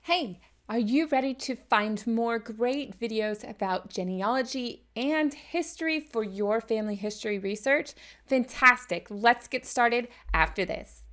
Hey, are you ready to find more great videos about genealogy and history for your family history research? Fantastic. Let's get started after this.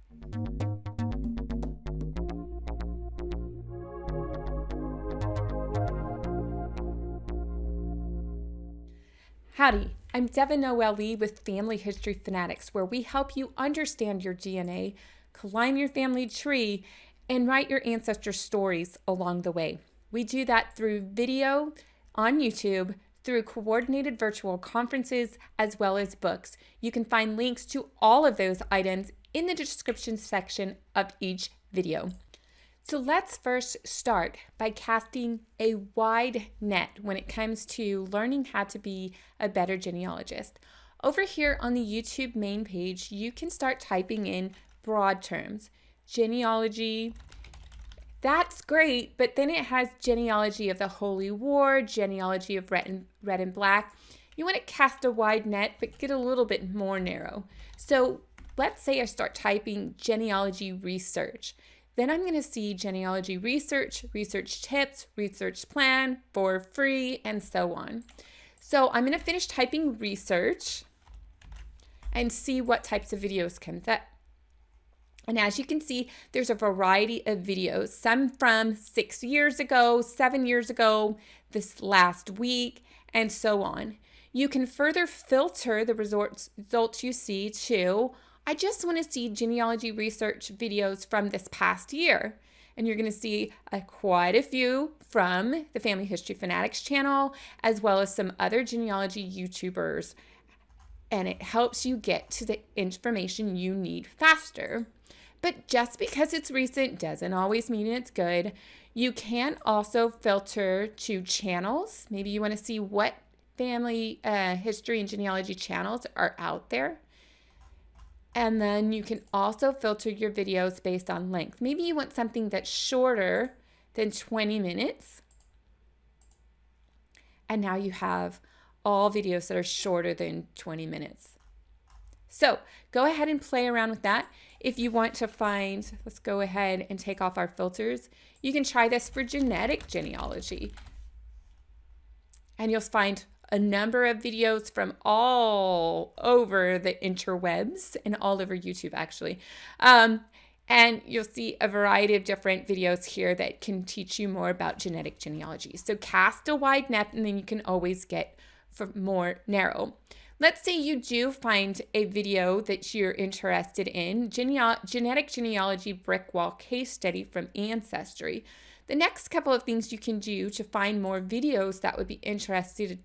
Howdy, I'm Devon Noel Lee with Family History Fanatics, where we help you understand your DNA, climb your family tree, and write your ancestor stories along the way. We do that through video on YouTube, through coordinated virtual conferences, as well as books. You can find links to all of those items in the description section of each video. So let's first start by casting a wide net when it comes to learning how to be a better genealogist. Over here on the YouTube main page, you can start typing in broad terms. Genealogy, that's great, but then it has genealogy of the Holy War, genealogy of red and black. You want to cast a wide net, but get a little bit more narrow. So let's say I start typing genealogy research. Then I'm going to see genealogy research, research tips, research plan for free, and so on. So I'm going to finish typing research and see what types of videos comes up. And as you can see, there's a variety of videos, some from 6 years ago, 7 years ago, this last week, and so on. You can further filter the results you see to, I just want to see genealogy research videos from this past year. And you're going to see quite a few from the Family History Fanatics channel, as well as some other genealogy YouTubers. And it helps you get to the information you need faster. But just because it's recent doesn't always mean it's good. You can also filter to channels. Maybe you want to see what family history and genealogy channels are out there. And then you can also filter your videos based on length. Maybe you want something that's shorter than 20 minutes. And now you have all videos that are shorter than 20 minutes. So go ahead and play around with that. If you want to find, let's go ahead and take off our filters. You can try this for genetic genealogy. And you'll find a number of videos from all over the interwebs and all over YouTube, actually. And you'll see a variety of different videos here that can teach you more about genetic genealogy. So cast a wide net, and then you can always get for more narrow. Let's say you do find a video that you're interested in, genetic genealogy brick wall case study from Ancestry. The next couple of things you can do to find more videos that would be interesting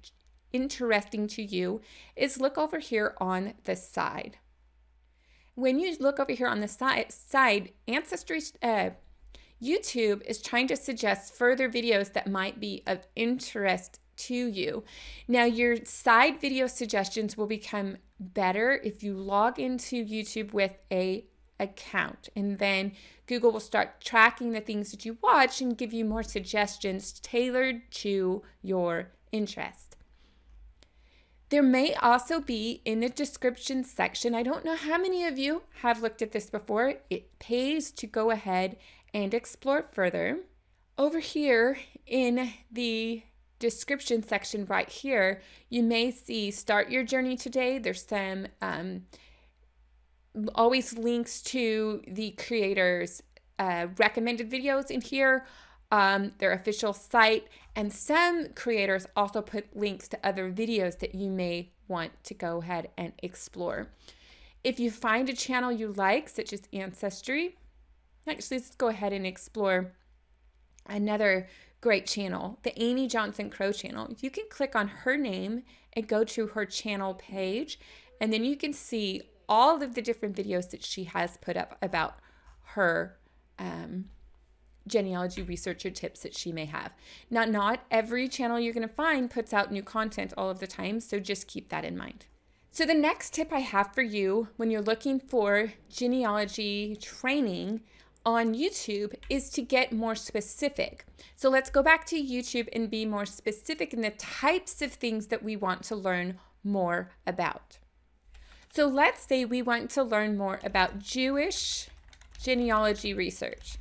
to you is look over here on the side. When you look over here on the side, Ancestry YouTube is trying to suggest further videos that might be of interest to you. Now, your side video suggestions will become better if you log into YouTube with a account, and then Google will start tracking the things that you watch and give you more suggestions tailored to your interest. There may also be in the description section, I don't know how many of you have looked at this before, it pays to go ahead and explore further. Over here in the description section right here, you may see Start Your Journey Today. There's some always links to the creators' recommended videos in here, their official site, and some creators also put links to other videos that you may want to go ahead and explore. If you find a channel you like, such as Ancestry, actually let's go ahead and explore another great channel, the Amie Johnson Crow channel. You can click on her name and go to her channel page, and then you can see all of the different videos that she has put up about her genealogy research or tips that she may have. Now, not every channel you're going to find puts out new content all of the time, so just keep that in mind. So the next tip I have for you when you're looking for genealogy training on YouTube is to get more specific. So let's go back to YouTube and be more specific in the types of things that we want to learn more about. So let's say we want to learn more about Jewish genealogy research.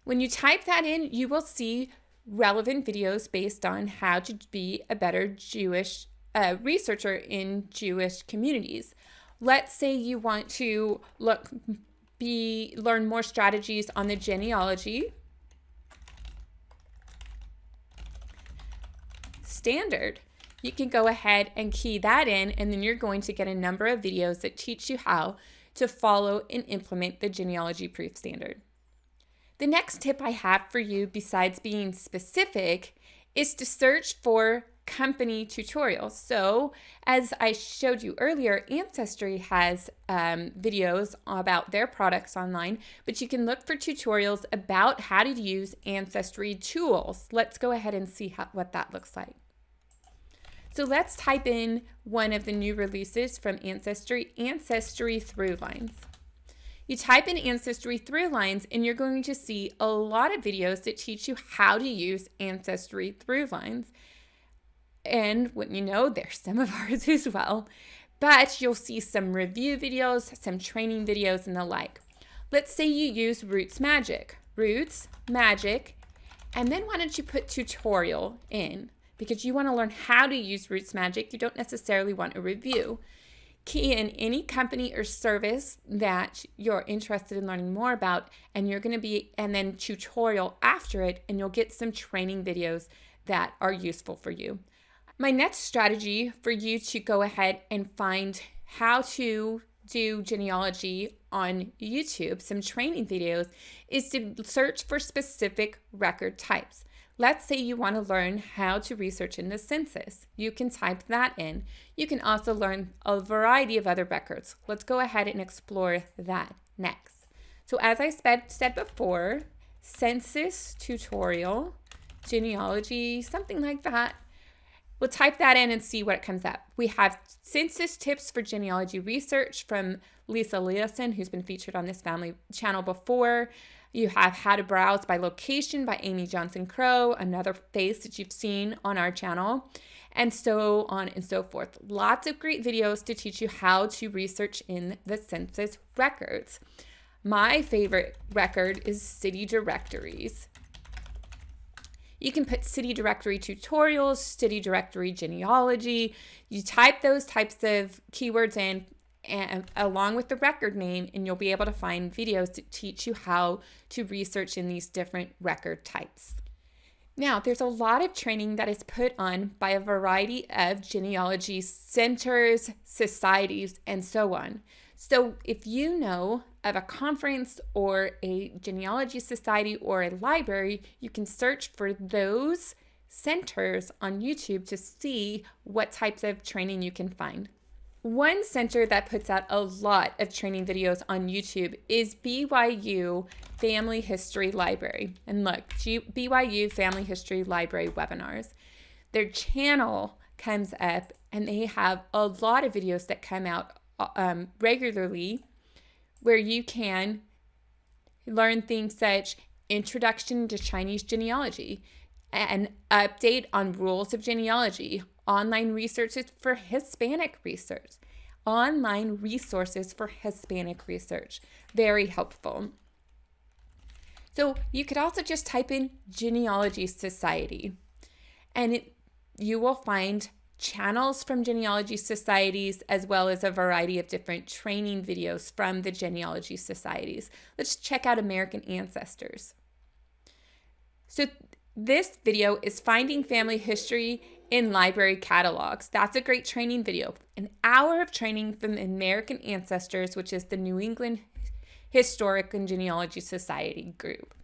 When you type that in, you will see relevant videos based on how to be a better Jewish researcher in Jewish communities. Let's say you want to learn more strategies on the genealogy standard. You can go ahead and key that in, and then you're going to get a number of videos that teach you how to follow and implement the genealogy proof standard. The next tip I have for you, besides being specific, is to search for company tutorials. So as I showed you earlier, Ancestry has videos about their products online, but you can look for tutorials about how to use Ancestry tools. Let's go ahead and see what that looks like. So let's type in one of the new releases from Ancestry, Ancestry Throughlines. You type in Ancestry Throughlines and you're going to see a lot of videos that teach you how to use Ancestry Throughlines. And wouldn't you know, there's some of ours as well. But you'll see some review videos, some training videos, and the like. Let's say you use Roots Magic, and then why don't you put tutorial in? Because you want to learn how to use Roots Magic. You don't necessarily want a review. Key in any company or service that you're interested in learning more about, and then tutorial after it, and you'll get some training videos that are useful for you. My next strategy for you to go ahead and find how to do genealogy on YouTube, some training videos, is to search for specific record types. Let's say you want to learn how to research in the census. You can type that in. You can also learn a variety of other records. Let's go ahead and explore that next. So as I said before, census tutorial, genealogy, something like that. We'll type that in and see what comes up. We have census tips for genealogy research from Lisa Leeson, who's been featured on this family channel before. You have How to Browse by Location by Amie Johnson-Crow, another face that you've seen on our channel, and so on and so forth. Lots of great videos to teach you how to research in the census records. My favorite record is city directories. You can put city directory tutorials, city directory genealogy. You type those types of keywords in and along with the record name, and you'll be able to find videos to teach you how to research in these different record types. Now, there's a lot of training that is put on by a variety of genealogy centers, societies, and so on. So if you know of a conference or a genealogy society or a library, you can search for those centers on YouTube to see what types of training you can find. One center that puts out a lot of training videos on YouTube is BYU Family History Library. And look, BYU Family History Library webinars. Their channel comes up and they have a lot of videos that come out regularly where you can learn things such Introduction to Chinese Genealogy, an update on rules of genealogy, online resources for Hispanic research, very helpful. So you could also just type in Genealogy Society, and you will find channels from genealogy societies as well as a variety of different training videos from the genealogy societies. Let's check out American Ancestors. So this video is Finding Family History in Library Catalogs. That's a great training video. An hour of training from American Ancestors, which is the New England Historic and Genealogy Society group.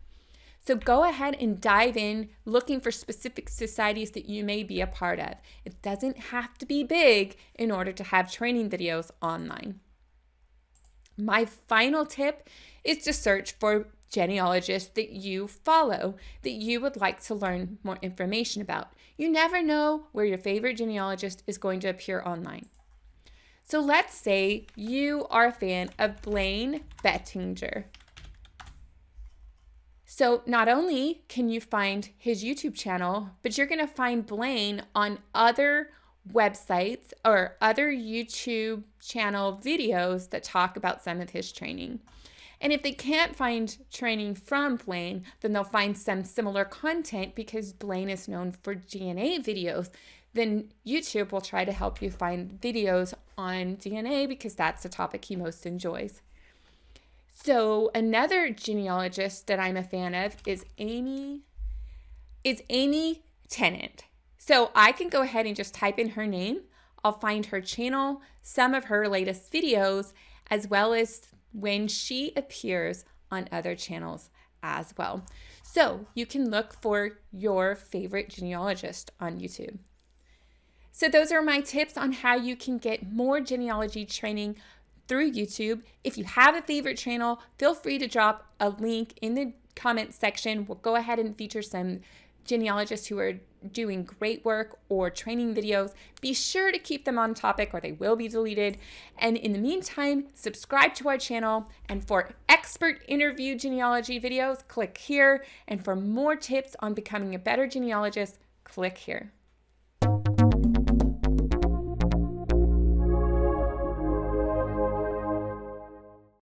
So go ahead and dive in looking for specific societies that you may be a part of. It doesn't have to be big in order to have training videos online. My final tip is to search for genealogists that you follow, that you would like to learn more information about. You never know where your favorite genealogist is going to appear online. So let's say you are a fan of Blaine Bettinger. So not only can you find his YouTube channel, but you're going to find Blaine on other websites or other YouTube channel videos that talk about some of his training. And if they can't find training from Blaine, then they'll find some similar content because Blaine is known for DNA videos. Then YouTube will try to help you find videos on DNA because that's the topic he most enjoys. So another genealogist that I'm a fan of is Amie Tennant. So I can go ahead and just type in her name. I'll find her channel, some of her latest videos, as well as when she appears on other channels as well. So you can look for your favorite genealogist on YouTube. So those are my tips on how you can get more genealogy training through YouTube. If you have a favorite channel, feel free to drop a link in the comment section. We'll go ahead and feature some genealogists who are doing great work or training videos. Be sure to keep them on topic or they will be deleted. And in the meantime, subscribe to our channel. And for expert interview genealogy videos, click here. And for more tips on becoming a better genealogist, click here.